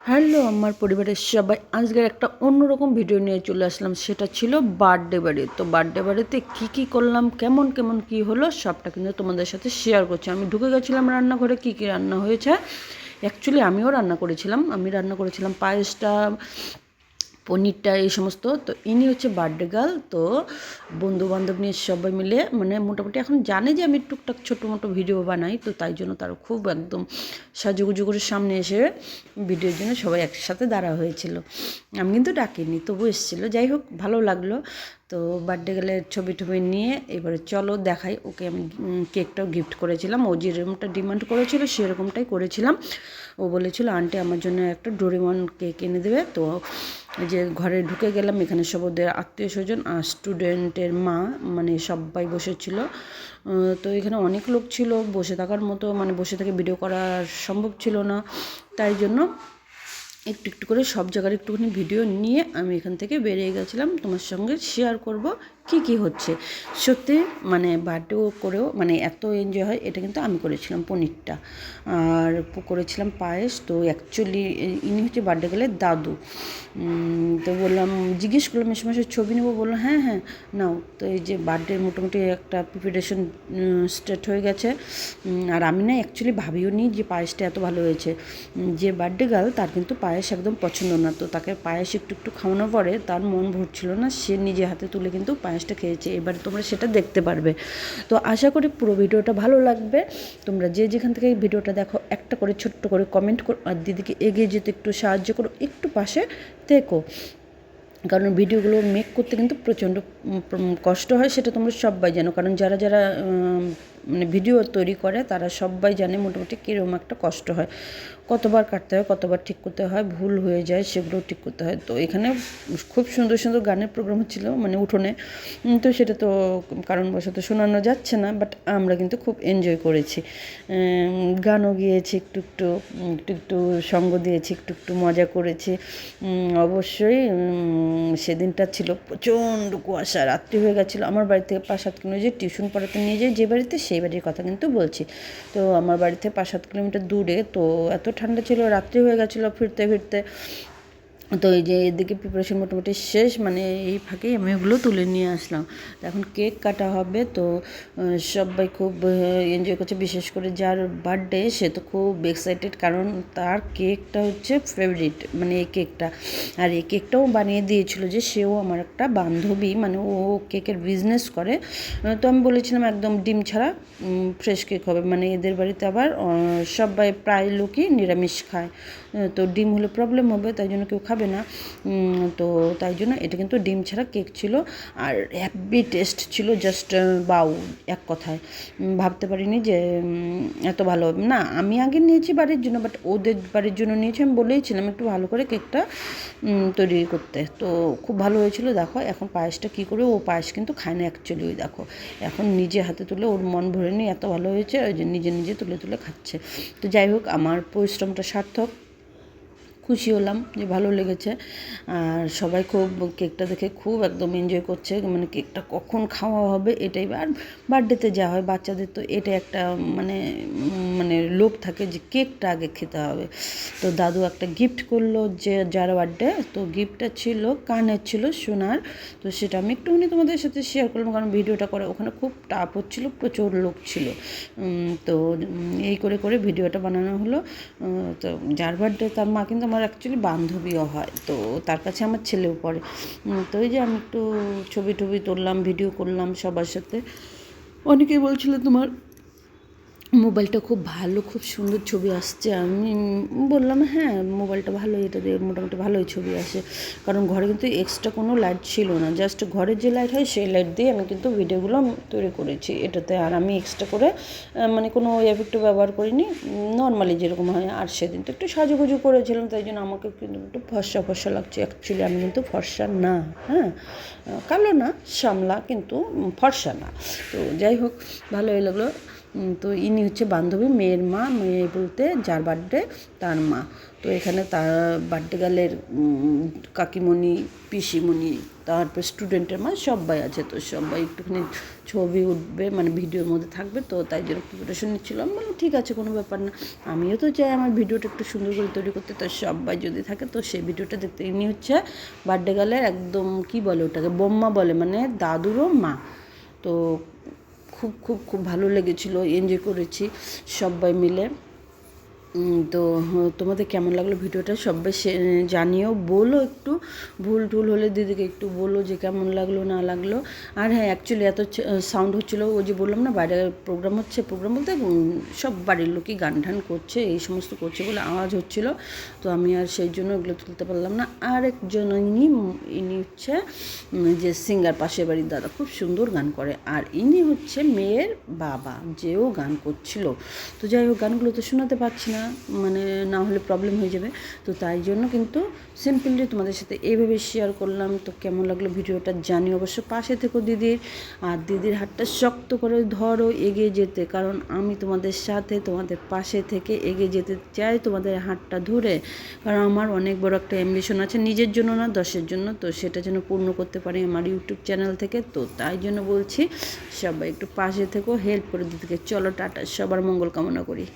Hello আমার পরিবারের সবাই, আজকের একটা অন্যরকম ভিডিও নিয়ে চলে আসলাম। সেটা ছিল বার্থডে বাড়ি। তো বার্থডে বাড়িতে কী করলাম, কেমন কেমন কী হলো, সবটা কিন্তু তোমাদের সাথে শেয়ার করছি। আমি ঢুকে গেছিলাম রান্নাঘরে, কী রান্না হয়েছে। অ্যাকচুয়ালি আমিও রান্না করেছিলাম। আমি রান্না করেছিলাম পায়েসটা, পনিরটা, এই সমস্ত। তো ইনি হচ্ছে বার্থডে গার্ল। তো বন্ধুবান্ধব নিয়ে সবাই মিলে মানে মোটামুটি এখন জানে যে আমি টুকটাক ছোটো মোটো ভিডিও বানাই, তো তাই জন্য তারা খুব একদম সাজুগুজু করে সামনে এসে ভিডিওর জন্য সবাই একসাথে দাঁড়া হয়েছিল। আমি কিন্তু ডাকিনি, তবু এসেছিলো। যাই হোক, ভালো লাগলো। তো বার্থডে গার্লের ছবি টবি নিয়ে এবারে চলো দেখাই। ওকে আমি কেকটাও গিফট করেছিলাম। ও যেরকমটা ডিমান্ড করেছিল সেরকমটাই করেছিলাম। ও বলেছিল আন্টি আমার জন্য একটা ডোরেমন কেক এনে দেবে। তো যে ঘরে ঢুকে গেলাম, এখানে সব ওদের আত্মীয় স্বজন আর স্টুডেন্টের মা মানে সবাই বসেছিল। তো এখানে অনেক লোক ছিল, বসে থাকার মতো মানে বসে থেকে ভিডিও করা সম্ভব ছিল না। তাই জন্য একটু একটু করে সব জায়গার একটুখানি ভিডিও নিয়ে আমি এখান থেকে বেরিয়ে গেছিলাম। তোমার সঙ্গে শেয়ার করব কি হচ্ছে। সত্যি মানে বার্থডেও করেও মানে এত এনজয় হয়। এটা কিন্তু আমি করেছিলাম পনিরটা, আর করেছিলাম পায়েস। তো অ্যাকচুয়ালি ইনি হচ্ছে বার্থডে গেলে দাদু। তো বললাম, জিজ্ঞেস করলাম এসে মাসে ছবি নেবো, বললো হ্যাঁ হ্যাঁ নাও। তো এই যে বার্থডে মোটামুটি একটা প্রিপারেশন স্টার্ট হয়ে গেছে। আর আমি না অ্যাকচুয়ালি ভাবিও নি যে পায়েসটা এত ভালো হয়েছে। যে বার্থডে গার্ল তার কিন্তু পায়েস একদম পছন্দ না। তো তাকে পায়েস একটু একটু খাওয়ানোর পরে তার মন ভরছিল না, সে নিজে হাতে তুলে কিন্তু পায়েসটা খেয়েছে। এবার তোমরা সেটা দেখতে পারবে। তো আশা করি পুরো ভিডিওটা ভালো লাগবে। তোমরা যে যেখান থেকে ভিডিওটা দেখো একটা করে ছোট্ট করে কমেন্ট করো, আর দিদিকে এগিয়ে যেতে একটু সাহায্য করো, একটু পাশে থেকো। কারণ ভিডিওগুলো মেক করতে কিন্তু প্রচণ্ড কষ্ট হয়, সেটা তোমরা সবাই জানো। কারণ যারা যারা মানে ভিডিও তৈরি করে তারা সবাই জানে মোটামুটি কীরকম একটা কষ্ট হয়। কতবার কাটতে হয়, কতবার ঠিক করতে হয়, ভুল হয়ে যায় সেগুলো ঠিক করতে হয়। তো এখানে খুব সুন্দর সুন্দর গানের প্রোগ্রাম হচ্ছিল মানে উঠোনে। তো সেটা তো কারণবশত শোনানো যাচ্ছে না, বাট আমরা কিন্তু খুব এনজয় করেছি। গানও গিয়েছি, একটু একটু একটু একটু সঙ্গ দিয়েছি, একটু একটু মজা করেছি। অবশ্যই সেদিনটা ছিল প্রচণ্ড কুয়াশা, রাত্রি হয়ে গেছিলো। আমার বাড়ি থেকে 5-7 কিলোমিটার যে টিউশন পড়াতে নিয়ে যাই যে বাড়িতে, সেই বাড়ির কথা কিন্তু বলছি। তো আমার বাড়ি থেকে 5-7 কিলোমিটার দূরে। তো এত ঠান্ডা ছিল, রাত্রি হয়ে গেছিলো ফিরতে ফিরতে। তো এই যে এদিকে প্রিপারেশন মোটামুটি শেষ, মানে এই ফাঁকেই আমি ওগুলো তুলে নিয়ে আসলাম। তো এখন কেক কাটা হবে। তো সবাই খুব এনজয় করছে, বিশেষ করে যার বার্থডে সে তো খুব এক্সাইটেড, কারণ তার কেকটা হচ্ছে ফেভারিট মানে এই কেকটা। আর এই কেকটাও বানিয়ে দিয়েছিল যে সেও আমার একটা বান্ধবী, মানে ও কেকের বিজনেস করে। তো আমি বলেছিলাম একদম ডিম ছাড়া ফ্রেশ কেক হবে, মানে এদের বাড়িতে আবার সবাই প্রায় লোকই নিরামিষ খায়। তো ডিম হলে প্রবলেম হবে, তাই জন্য কেউ খাবে না। তো তাই জন্য এটা কিন্তু ডিম ছাড়া কেক ছিল, আর হ্যাপি টেস্ট ছিল, জাস্ট বাউ এক কথায়। ভাবতে পারিনি যে এত ভালো হবে। না, আমি আগে নিয়েছি বাড়ির জন্য, বাট ওদের বাড়ির জন্য নিয়েছি। আমি বলেইছিলাম একটু ভালো করে কেকটা তৈরি করতে। তো খুব ভালো হয়েছিল। দেখো এখন পায়েসটা কী করে, ও পায়েস কিন্তু খায় না অ্যাকচুয়ালি। ওই দেখো এখন নিজে হাতে তুলে, ওর মন ভরে নিয়ে এত ভালো হয়েছে, ওই যে নিজে নিজে তুলে তুলে খাচ্ছে। তো যাই হোক, আমার পরিশ্রমটা সার্থক, খুশি হলাম যে ভালো লেগেছে। আর সবাই খুব কেকটা দেখে খুব একদম এনজয় করছে, মানে কেকটা কখন খাওয়া হবে এটাই। আর বার্থডেতে যা হয় বাচ্চাদের, তো এটা একটা মানে মানে লোভ থাকে যে কেকটা আগে খেতে হবে। তো দাদু একটা গিফট করলো যে যার বার্থডে, তো গিফটটা ছিল কানের, ছিল সোনার। তো সেটা আমি একটুখানি তোমাদের সাথে শেয়ার করলাম, কারণ ভিডিওটা করে ওখানে খুব টাফ হচ্ছিলো, প্রচুর লোক ছিল। তো এই করে করে ভিডিওটা বানানো হলো। তো যার বার্থডে তার মা কিন্তু আমার অ্যাকচুয়ালি বান্ধবীও হয়, তো তার কাছে আমার ছেলেও পড়ে। তো এই যে আমি একটু ছবি টবি তুললাম, ভিডিও করলাম সবার সাথে। অনেকেই বলছিল তোমার মোবাইলটা খুব ভালো, খুব সুন্দর ছবি আসছে। আমি বললাম হ্যাঁ মোবাইলটা ভালো, এটা দিয়ে মোটামুটি ভালোই ছবি আসে। কারণ ঘরে কিন্তু এক্সট্রা কোনো লাইট ছিল না, জাস্ট ঘরের যে লাইট হয় সেই লাইট দিয়ে আমি কিন্তু ভিডিওগুলো তৈরি করেছি এটাতে। আর আমি এক্সট্রা করে মানে কোনো এফেক্টও ব্যবহার করিনি, নর্মালি যেরকম হয়। আর সেদিন তো একটু সাজুগুজু করেছিলাম, তাই জন্য আমাকে কিন্তু একটু ফর্সা ফর্সা লাগছে। অ্যাকচুয়ালি আমি কিন্তু ফর্সা না, হ্যাঁ কালো না, শ্যামলা, কিন্তু ফর্সা না। তো যাই হোক, ভালোই লাগলো। তো ইনি হচ্ছে বান্ধবী, মেয়ের মা, মেয়ে বলতে যার বার্থডে তার মা। তো এখানে তার বার্থডে গার্লের কাকিমণি, পিসিমণি, তারপর স্টুডেন্টের মা সবাই আছে। তো সবাই একটুখানি ছবি উঠবে, মানে ভিডিওর মধ্যে থাকবে, তো তাই জন্য প্রিপারেশন নিচ্ছিলাম। বললাম ঠিক আছে, কোনো ব্যাপার না, আমিও তো চাই আমার ভিডিওটা একটু সুন্দর করে তৈরি করতে, তো সবাই যদি থাকে তো সেই ভিডিওটা দেখতে। ইনি হচ্ছে বার্থডে গার্লের একদম কী বলে ওটাকে, বোম্মা বলে, মানে দাদুরও মা। তো খুব খুব খুব ভালো লেগেছিলো, এনজয় করেছি সবাই মিলে। তো তোমাদের কেমন লাগলো ভিডিওটা সবাই জানিও, বলো একটু, ভুল টুল হলে দিদিকে একটু বলো যে কেমন লাগলো না লাগলো। আর হ্যাঁ, অ্যাকচুয়ালি এত সাউন্ড হচ্ছিলো, ওই যে বললাম না বাইরে প্রোগ্রাম হচ্ছে, প্রোগ্রাম বলতে সব বাড়ির লোকই গান ঠান করছে, এই সমস্ত করছে বলে আওয়াজ হচ্ছিলো, তো আমি আর সেই জন্য এগুলো তুলতে পারলাম না। আর একজন ইনি হচ্ছে যে সিঙ্গার, পাশের বাড়ির দাদা, খুব সুন্দর গান করে, আর ইনি হচ্ছে মেয়ের বাবা, যেও গান করছিল। তো যাই হোক, গানগুলো তো শোনাতে পারছি না, মানে না হলে প্রবলেম হয়ে যাবে, তো তাই জন্য কিন্তু সিম্পলি তোমাদের সাথে এইভাবে শেয়ার করলাম। তো কেমন লাগলো ভিডিওটা জানিও, অবশ্য পাশে থেকো দিদির, আর দিদির হাতটা শক্ত করে ধরো এগিয়ে যেতে, কারণ আমি তোমাদের সাথে, তোমাদের পাশে থেকে এগিয়ে যেতে চাই, তোমাদের হাতটা ধরে, কারণ আমার অনেক বড় একটা অ্যাম্বিশন আছে, নিজের জন্য না, দশের জন্য, তো সেটা যেন পূর্ণ করতে পারি আমার ইউটিউব চ্যানেল থেকে। তো তাই জন্য বলছি সবাই একটু পাশে থেকো, হেল্প করে দিদিকে। চলো টাটা, সবার মঙ্গল কামনা করি।